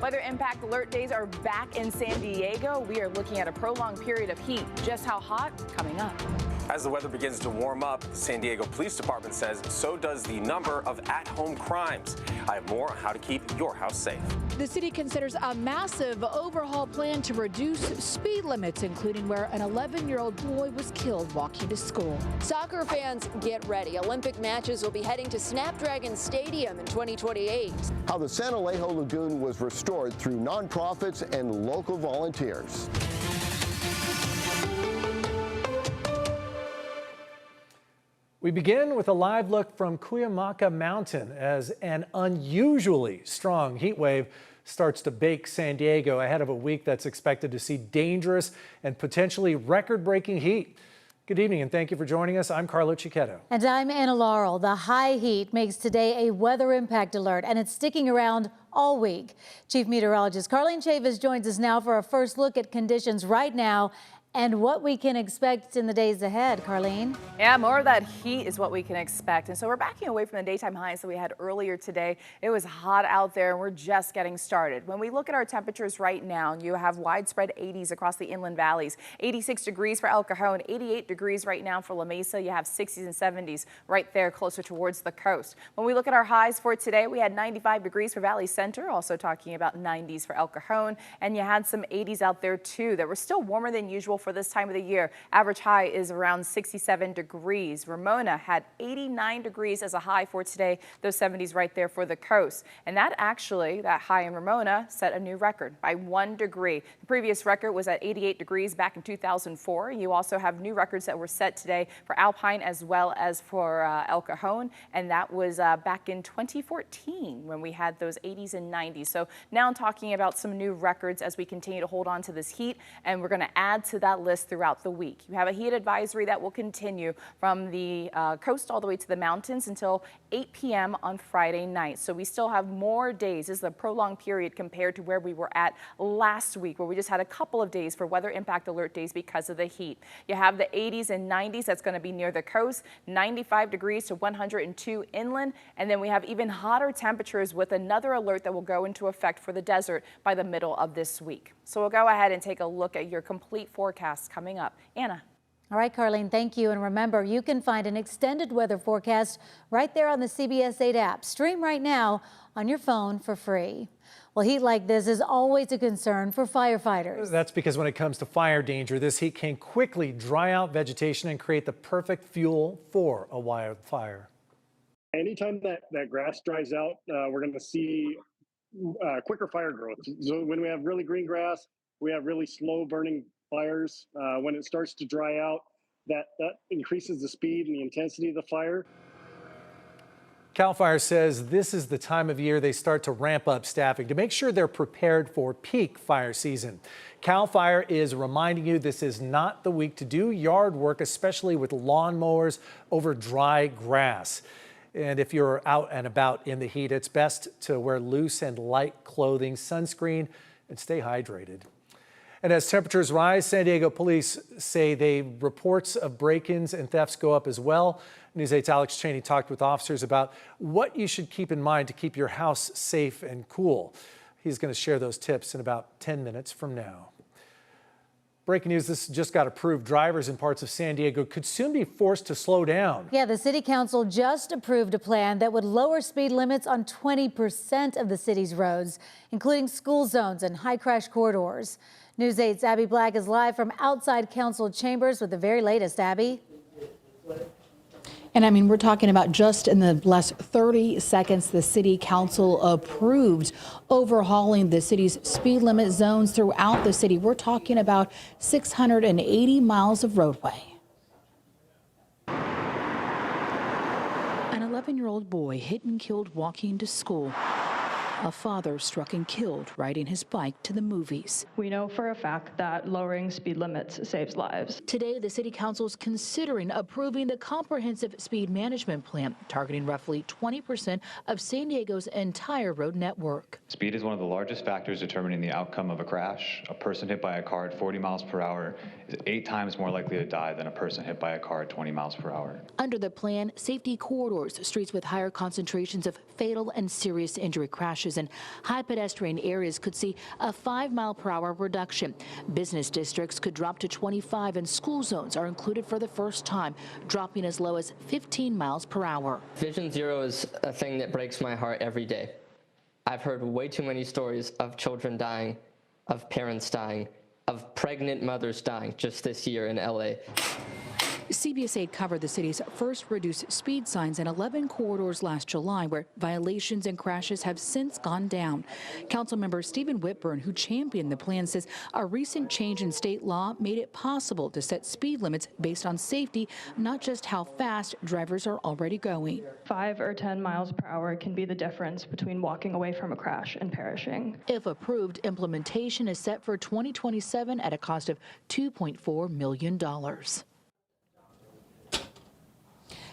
Weather impact alert days are back in San Diego. We are looking at a prolonged period of heat. Just how hot? Coming up. As the weather begins to warm up, the San Diego Police Department says so does the number of at-home crimes. I have more on how to keep your house safe. The city considers a massive overhaul plan to reduce speed limits, including where an 11-year-old boy was killed walking to school. Soccer fans, get ready. Olympic matches will be heading to Snapdragon Stadium in 2028. How the San Alejo Lagoon was restored through nonprofits and local volunteers. We begin with a live look from Cuyamaca Mountain as an unusually strong heat wave starts to bake San Diego ahead of a week that's expected to see dangerous and potentially record-breaking heat. Good evening and thank you for joining us. I'm Carlo Cicchetto. And I'm Anna Laurel. The high heat makes today a weather impact alert, and it's sticking around all week. Chief Meteorologist Carlene Chavis joins us now for a first look at conditions right now and what we can expect in the days ahead. Carlene? Yeah, more of that heat is what we can expect. And so we're backing away from the daytime highs that we had earlier today. It was hot out there and we're just getting started. When we look at our temperatures right now, you have widespread 80s across the inland valleys. 86 degrees for El Cajon, 88 degrees right now for La Mesa. You have 60s and 70s right there closer towards the coast. When we look at our highs for today, we had 95 degrees for Valley Center, also talking about 90s for El Cajon. And you had some 80s out there too that were still warmer than usual for this time of the year. Average high is around 67 degrees. Ramona had 89 degrees as a high for today, those 70s right there for the coast. And that high in Ramona set a new record by 1 degree. The previous record was at 88 degrees back in 2004. You also have new records that were set today for Alpine as well as for El Cajon, and that was back in 2014 when we had those 80s and 90s. So now I'm talking about some new records as we continue to hold on to this heat, and we're going to add to that list throughout the week. You have a heat advisory that will continue from the coast all the way to the mountains until 8 p.m. on Friday night. So we still have more days. This is a prolonged period compared to where we were at last week, where we just had a couple of days for weather impact alert days because of the heat. You have the 80s and 90s. That's going to be near the coast, 95 degrees to 102 inland. And then we have even hotter temperatures with another alert that will go into effect for the desert by the middle of this week. So we'll go ahead and take a look at your complete forecast coming up. Anna. All right, Carlene, thank you. And remember, you can find an extended weather forecast right there on the CBS 8 app. Stream right now on your phone for free. Well, heat like this is always a concern for firefighters. That's because when it comes to fire danger, this heat can quickly dry out vegetation and create the perfect fuel for a wildfire. Anytime that grass dries out, we're going to see quicker fire growth. So when we have really green grass, we have really slow burning fires. When it starts to dry out, that increases the speed and the intensity of the fire. CAL FIRE says this is the time of year they start to ramp up staffing to make sure they're prepared for peak fire season. CAL FIRE is reminding you this is not the week to do yard work, especially with lawnmowers over dry grass. And if you're out and about in the heat, it's best to wear loose and light clothing, sunscreen, and stay hydrated. And as temperatures rise, San Diego police say reports of break-ins and thefts go up as well. News 8's Alex Cheney talked with officers about what you should keep in mind to keep your house safe and cool. He's going to share those tips in about 10 minutes from now. Breaking news, this just got approved. Drivers in parts of San Diego could soon be forced to slow down. Yeah, the city council just approved a plan that would lower speed limits on 20% of the city's roads, including school zones and high crash corridors. News 8's Abby Black is live from outside council chambers with the very latest. Abby. And I mean, we're talking about just in the last 30 seconds, the city council approved overhauling the city's speed limit zones throughout the city. We're talking about 680 miles of roadway. An 11-year-old boy hit and killed walking to school. A father struck and killed riding his bike to the movies. We know for a fact that lowering speed limits saves lives. Today, the city council is considering approving the comprehensive speed management plan, targeting roughly 20% of San Diego's entire road network. Speed is one of the largest factors determining the outcome of a crash. A person hit by a car at 40 miles per hour is 8 times more likely to die than a person hit by a car at 20 miles per hour. Under the plan, safety corridors, streets with higher concentrations of fatal and serious injury crashes stretches and high pedestrian areas could see a 5-mile-per-hour reduction. Business districts could drop to 25, and school zones are included for the first time, dropping as low as 15 miles per hour. Vision Zero is a thing that breaks my heart every day. I've heard way too many stories of children dying, of parents dying, of pregnant mothers dying just this year in LA. CBS 8 covered the city's first reduced speed signs in 11 corridors last July, where violations and crashes have since gone down. Councilmember Stephen Whitburn, who championed the plan, says a recent change in state law made it possible to set speed limits based on safety, not just how fast drivers are already going. 5 or 10 miles per hour can be the difference between walking away from a crash and perishing. If approved, implementation is set for 2027 at a cost of $2.4 million.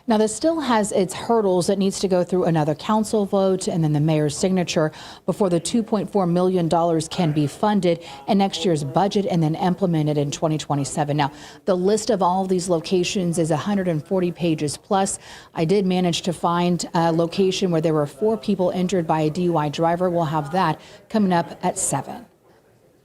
Now, this still has its hurdles. It needs to go through another council vote and then the mayor's signature before the $2.4 million can be funded in next year's budget and then implemented in 2027. Now, the list of all of these locations is 140 pages plus. I did manage to find a location where there were 4 people injured by a DUI driver. We'll have that coming up at 7.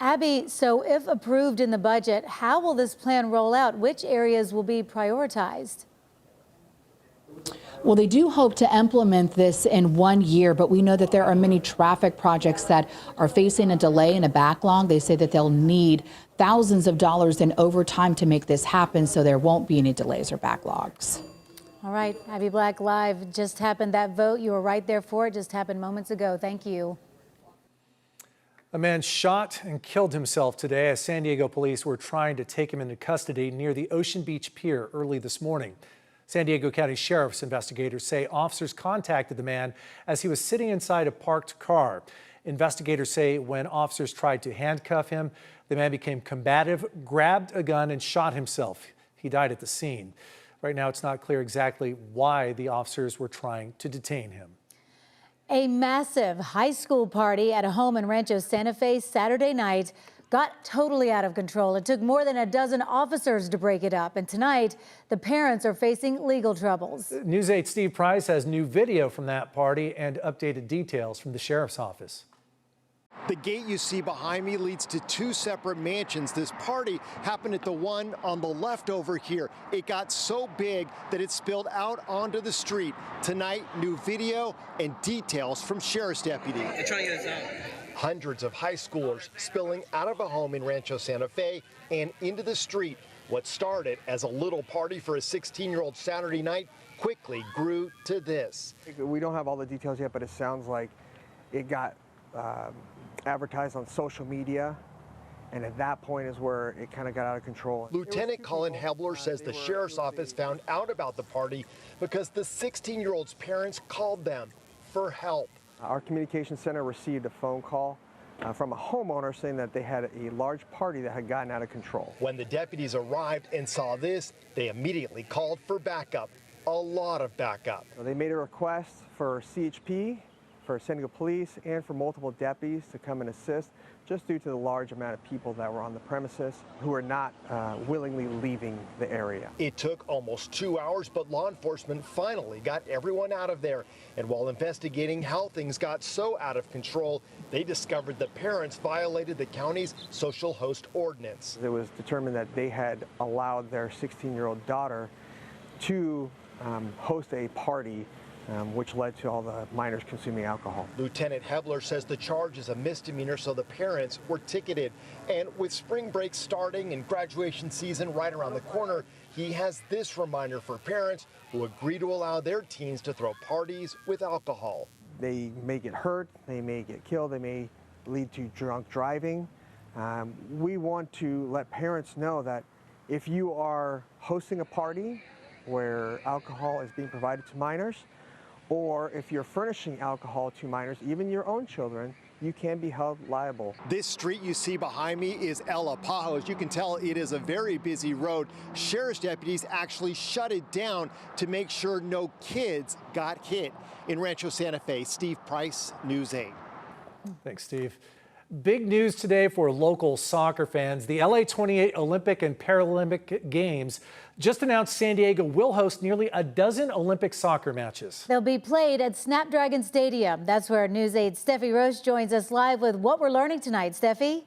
Abby, so if approved in the budget, how will this plan roll out? Which areas will be prioritized? Well, they do hope to implement this in 1 year, but we know that there are many traffic projects that are facing a delay and a backlog. They say that they'll need thousands of dollars in overtime to make this happen, so there won't be any delays or backlogs. All right, Abby Black Live just happened. That vote, you were right there for it, just happened moments ago. Thank you. A man shot and killed himself today as San Diego police were trying to take him into custody near the Ocean Beach Pier early this morning. San Diego County Sheriff's investigators say officers contacted the man as he was sitting inside a parked car. Investigators say when officers tried to handcuff him, the man became combative, grabbed a gun, and shot himself. He died at the scene. Right now, it's not clear exactly why the officers were trying to detain him. A massive high school party at a home in Rancho Santa Fe Saturday night got totally out of control. It took more than a dozen officers to break it up. And tonight, the parents are facing legal troubles. News 8's Steve Price has new video from that party and updated details from the sheriff's office. The gate you see behind me leads to 2 separate mansions. This party happened at the one on the left over here. It got so big that it spilled out onto the street. Tonight, new video and details from sheriff's deputy. They're trying to get us out. Hundreds of high schoolers spilling out of a home in Rancho Santa Fe and into the street. What started as a little party for a 16-year-old Saturday night quickly grew to this. We don't have all the details yet, but it sounds like it got advertised on social media, and at that point is where it kind of got out of control. Lieutenant Colin Hebler says the sheriff's office found out about the party because the 16-year-old's parents called them for help. Our communications center received a phone call from a homeowner saying that they had a large party that had gotten out of control. When the deputies arrived and saw this, they immediately called for backup, a lot of backup. So they made a request for CHP, for San Diego Police, and for multiple deputies to come and assist, just due to the large amount of people that were on the premises who are not willingly leaving the area. It took almost 2 hours, but law enforcement finally got everyone out of there. And while investigating how things got so out of control, they discovered the parents violated the county's social host ordinance. It was determined that they had allowed their 16-year-old daughter to host a party, which led to all the minors consuming alcohol. Lieutenant Hebler says the charge is a misdemeanor, so the parents were ticketed. And with spring break starting and graduation season right around the corner, he has this reminder for parents who agree to allow their teens to throw parties with alcohol. They may get hurt, they may get killed, they may lead to drunk driving. We want to let parents know that if you are hosting a party where alcohol is being provided to minors, or if you're furnishing alcohol to minors, even your own children, you can be held liable. This street you see behind me is El Apajo. As you can tell, it is a very busy road. Sheriff's deputies actually shut it down to make sure no kids got hit. In Rancho Santa Fe, Steve Price, News 8. Thanks, Steve. Big news today for local soccer fans. The LA 28 Olympic and Paralympic Games just announced San Diego will host nearly a dozen Olympic soccer matches. They'll be played at Snapdragon Stadium. That's where News 8's Steffi Roche joins us live with what we're learning tonight. Steffi?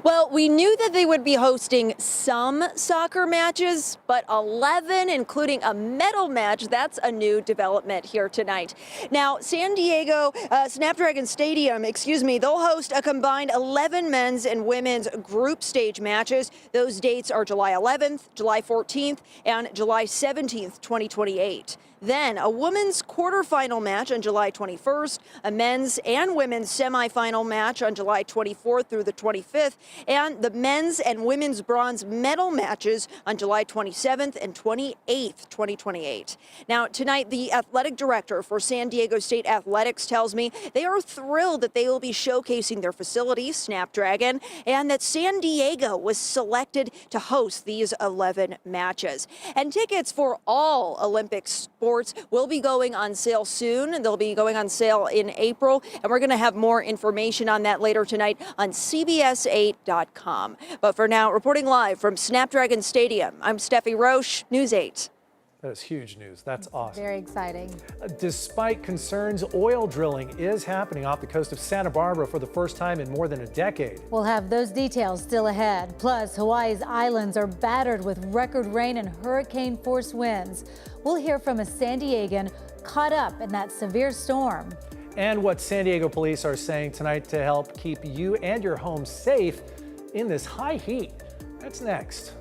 Well, we knew that they would be hosting some soccer matches, but 11, including a medal match, that's a new development here tonight. Now, San Diego Snapdragon Stadium, they'll host a combined 11 men's and women's group stage matches. Those dates are July 11th, July 14th, and July 17th, 2028. Then a women's quarterfinal match on July 21st, a men's and women's semifinal match on July 24th through the 25th, and the men's and women's bronze medal matches on July 27th and 28th, 2028. Now, tonight, the athletic director for San Diego State Athletics tells me they are thrilled that they will be showcasing their facility, Snapdragon, and that San Diego was selected to host these 11 matches. And tickets for all Olympic sports will be going on sale soon. They'll be going on sale in April, and we're going to have more information on that later tonight on CBS8.com. But for now, reporting live from Snapdragon Stadium, I'm Steffi Roche, News 8. That is huge news. That's awesome. Very exciting. Despite concerns, oil drilling is happening off the coast of Santa Barbara for the first time in more than a decade. We'll have those details still ahead. Plus, Hawaii's islands are battered with record rain and hurricane-force winds. We'll hear from a San Diegan caught up in that severe storm. And what San Diego police are saying tonight to help keep you and your home safe in this high heat. That's next.